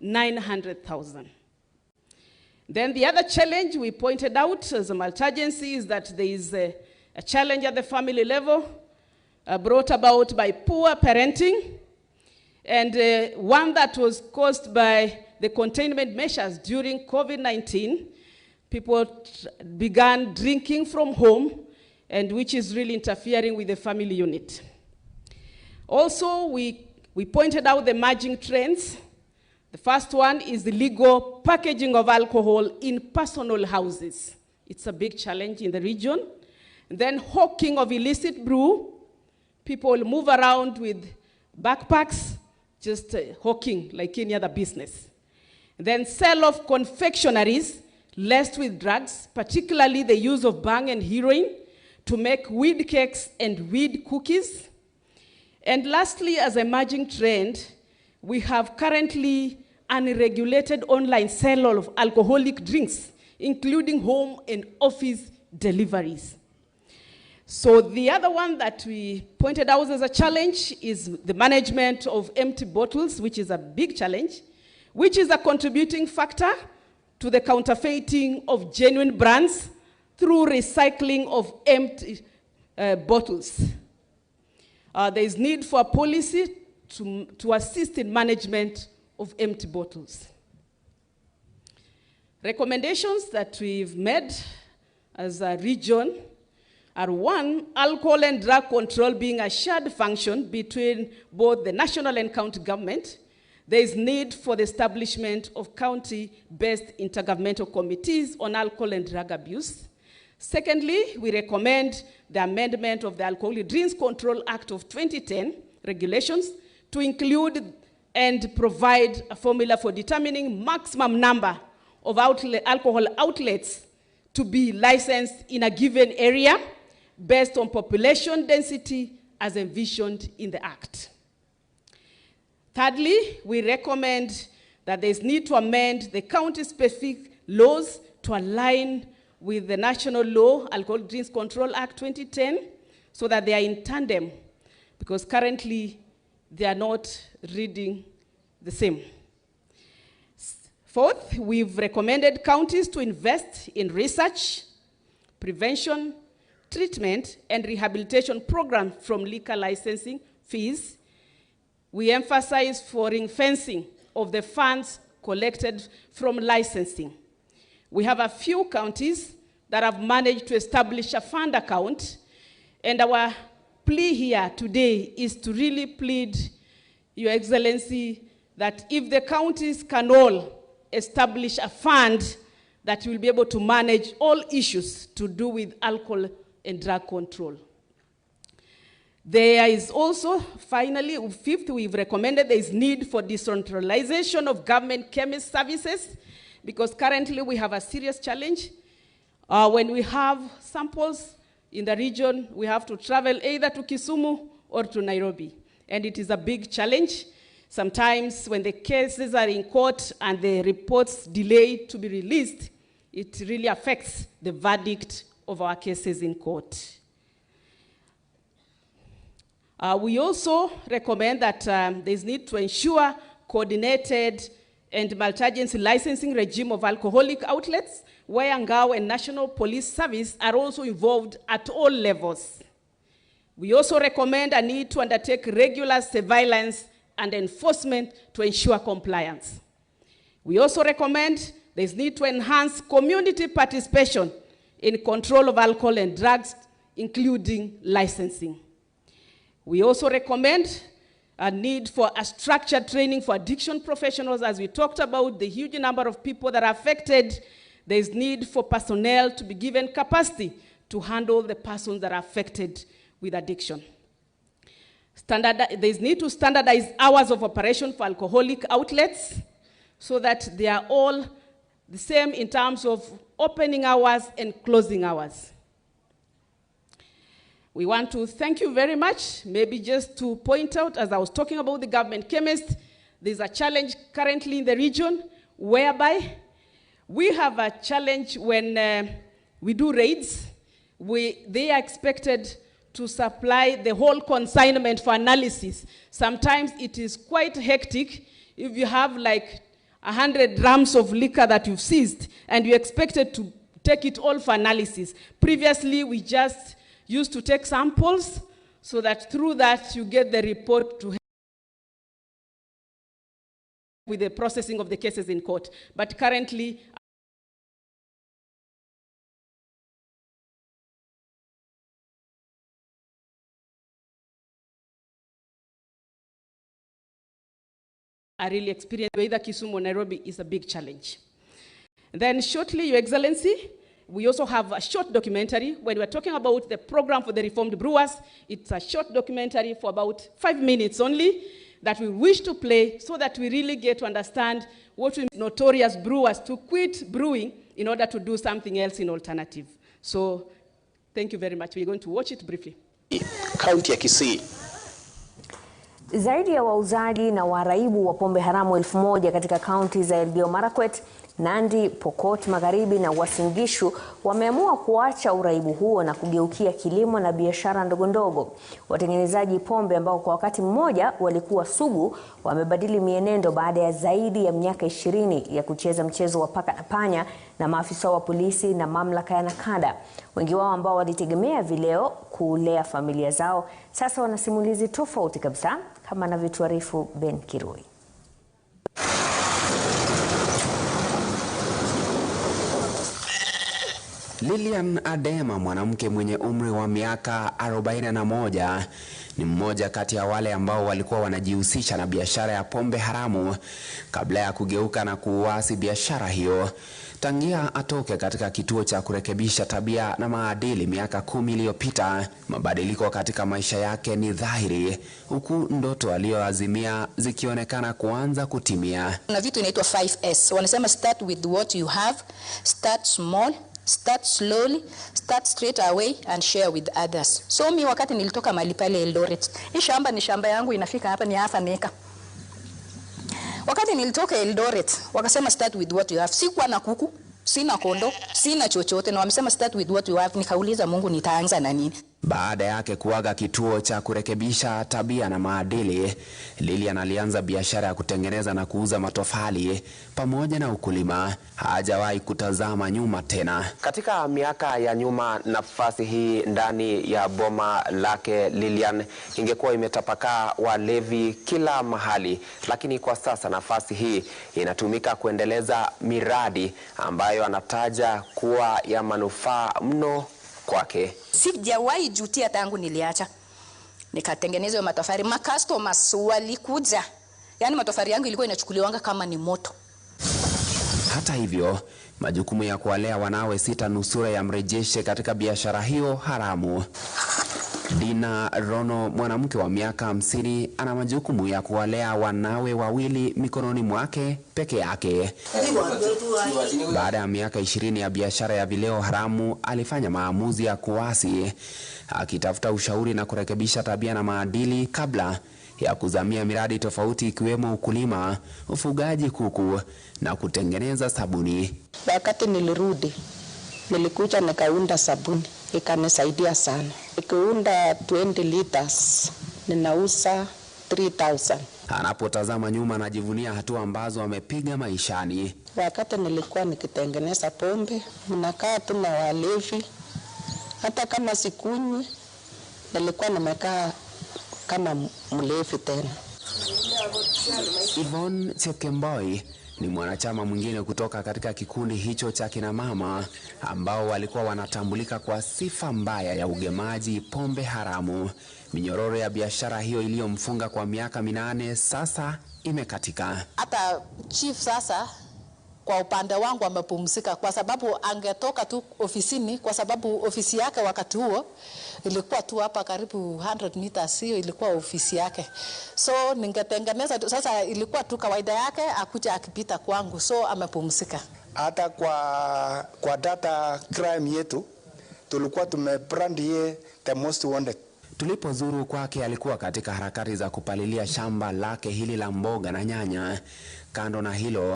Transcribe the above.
900,000. Then the other challenge we pointed out as a multi-agency is that there is a challenge at the family level brought about by poor parenting, and one that was caused by the containment measures during COVID-19. People began drinking from home, and which is really interfering with the family unit. Also, we pointed out the emerging trends. The first one is the legal packaging of alcohol in personal houses. It's a big challenge in the region. And then hawking of illicit brew. People move around with backpacks, just hawking like any other business. And then sale of confectionaries laced with drugs, particularly the use of bang and heroin to make weed cakes and weed cookies. And lastly, as an emerging trend, we have currently unregulated online sale of alcoholic drinks, including home and office deliveries. So the other one that we pointed out as a challenge is the management of empty bottles, which is a big challenge, which is a contributing factor to the counterfeiting of genuine brands through recycling of empty bottles. There is need for a policy to assist in management of empty bottles. Recommendations that we've made as a region are: one, alcohol and drug control being a shared function between both the national and county government. There is need for the establishment of county-based intergovernmental committees on alcohol and drug abuse. Secondly, we recommend the amendment of the Alcoholic Drinks Control Act of 2010 regulations to include and provide a formula for determining maximum number of alcohol outlets to be licensed in a given area based on population density as envisioned in the Act. Thirdly, we recommend that there is need to amend the county-specific laws to align with the national law, Alcoholic Drinks Control Act 2010, so that they are in tandem, because currently they are not reading the same. Fourth, we've recommended counties to invest in research, prevention, treatment, and rehabilitation programs from liquor licensing fees. We emphasize for ring-fencing of the funds collected from licensing. We have a few counties that have managed to establish a fund account, and our plea here today is to really plead, Your Excellency, that if the counties can all establish a fund that will be able to manage all issues to do with alcohol and drug control. There is also, finally, fifth, we've recommended there is need for decentralization of government chemist services, because currently we have a serious challenge. When we have samples in the region, we have to travel either to Kisumu or to Nairobi, and it is a big challenge. Sometimes when the cases are in court and the reports delay to be released, it really affects the verdict of our cases in court. We also recommend that there is need to ensure coordinated and multi-agency licensing regime of alcoholic outlets, where Ngao and National Police Service are also involved at all levels. We also recommend a need to undertake regular surveillance and enforcement to ensure compliance. We also recommend there is need to enhance community participation in control of alcohol and drugs, including licensing. We also recommend a need for a structured training for addiction professionals. As we talked about the huge number of people that are affected, there is need for personnel to be given capacity to handle the persons that are affected with addiction. There is need to standardize hours of operation for alcoholic outlets so that they are all the same in terms of opening hours and closing hours. We want to thank you very much. Maybe just to point out, as I was talking about the government chemist, there's a challenge currently in the region whereby we have a challenge when we do raids. They are expected to supply the whole consignment for analysis. Sometimes it is quite hectic if you have like 100 drams of liquor that you've seized, and you expected to take it all for analysis. Previously, we just used to take samples so that through that you get the report to help with the processing of the cases in court. But currently, I really experienced either Kisumu or Nairobi is a big challenge. Then shortly, Your Excellency, we also have a short documentary. When we're talking about the program for the reformed brewers, it's a short documentary for about 5 minutes only that we wish to play so that we really get to understand what we notorious brewers to quit brewing in order to do something else in alternative. So thank you very much. We're going to watch it briefly. Kaunti ya Kisii. Zaidi ya wauzaji na waraibu wa pombe haramu 1000 katika kaunti za Elgeyo Marakwet, Nandi, Pokot Magharibi na Uasin Gishu wameamua kuacha uraibu huo na kugeukia kilimo na biashara ndogondogo. Watengenezaji pombe ambao kwa wakati mmoja walikuwa sugu wamebadili mienendo baada ya zaidi ya miaka 20 ya kucheza mchezo wa paka na panya na maafisa wa polisi na mamlaka ya Nakada. Wengi wao ambao walitegemea vileo kulea familia zao sasa wana simulizi tofauti kabisa, kama anavyotuarifu Ben Kirui. Lilian Adema, mwanamke mwenye umri wa miaka 41, ni mmoja kati ya wale ambao walikuwa wanajihusisha na biashara ya pombe haramu kabla ya kugeuka na kuuasi biashara hiyo. Tangia atoke katika kituo cha kurekebisha tabia na maadili miaka 10 iliyopita, mabadiliko katika maisha yake ni dhahiri, huku ndoto aliyoazimia zikionekana kuanza kutimia. Kuna vitu inaitwa 5S. Wanasema start with what you have, start small, start slowly, start straight away and share with others. So mi wakati nilitoka mahali pale Eldoret, hii shamba ni shamba yangu, inafika hapa ni half an acre. Wakati nilitoka Eldoret, wakasema start with what you have. Sikuwa na kuku, sina kondo, sina chochote, na wamesema start with what you have. Nikauliza Mungu, nitaanza na nini? Baada yake kuaga kituo cha kurekebisha tabia na maadili, Lilian alianza biashara ya kutengeneza na kuuza matofali pamoja na ukulima. Hajawahi kutazama nyuma tena. Katika miaka ya nyuma, nafasi hii ndani ya boma lake Lilian ingekuwa imetapakaa walevi kila mahali, lakini kwa sasa nafasi hii inatumika kuendeleza miradi ambayo anataja kuwa ya manufaa mno kwake. Sijawahi jutia tangu niliacha. Nikatengeneza matofali, customers walikuja. Yaani matofali yangu ilikuwa inachukuliwanga kama ni moto. Hata hivyo, majukumu ya kuwalea wanawe 6 nusura yamrejeshe katika biashara hiyo haramu. Dina Rono, mwanamke wa miaka 50, ana majukumu ya kuwalea wanawe 2 mikononi mwake peke yake. Baada ya miaka 20 ya biashara ya vileo haramu, alifanya maamuzi ya kuasi, akitafuta ushauri na kurekebisha tabia na maadili kabla ya kuzamia miradi tofauti ikiwemo ukulima, ufugaji kuku na kutengeneza sabuni. Wakati nilirudi, nilikuja nikaunda sabuni, ikanisaidia sana. Nikiunda 20 liters, ninauza 3,000. Anapotazama nyuma, anajivunia hatua ambazo amepiga maishani. Wakati nilikuwa nikitengeneza pombe, mnakaa tu na walevi. Hata kama sikunywi, nilikuwa nimekaa kama mlevi tena. Yvonne Chepkemboi ni mwanachama mwingine kutoka katika kikundi hicho cha kina mama ambao walikuwa wanatambulika kwa sifa mbaya ya ugemaji pombe haramu. Minyororo ya biashara hiyo iliyomfunga kwa miaka 8 sasa imekatika. Hata chief sasa kwa upande wangu amepumzika, kwa sababu angetoka tu ofisini, kwa sababu ofisi yake wakati huo ilikuwa tu hapa karibu 100 meters, hiyo ilikuwa ofisi yake. So ningetengeneza sasa, ilikuwa tu kawaida yake akuja akipita kwangu, so amepumzika. Hata kwa data crime yetu tulikuwa tumebrand ye the most wanted. Tulipozuru kwake, alikuwa katika harakati za kupalilia shamba lake hili la mboga na nyanya. Kando na hilo,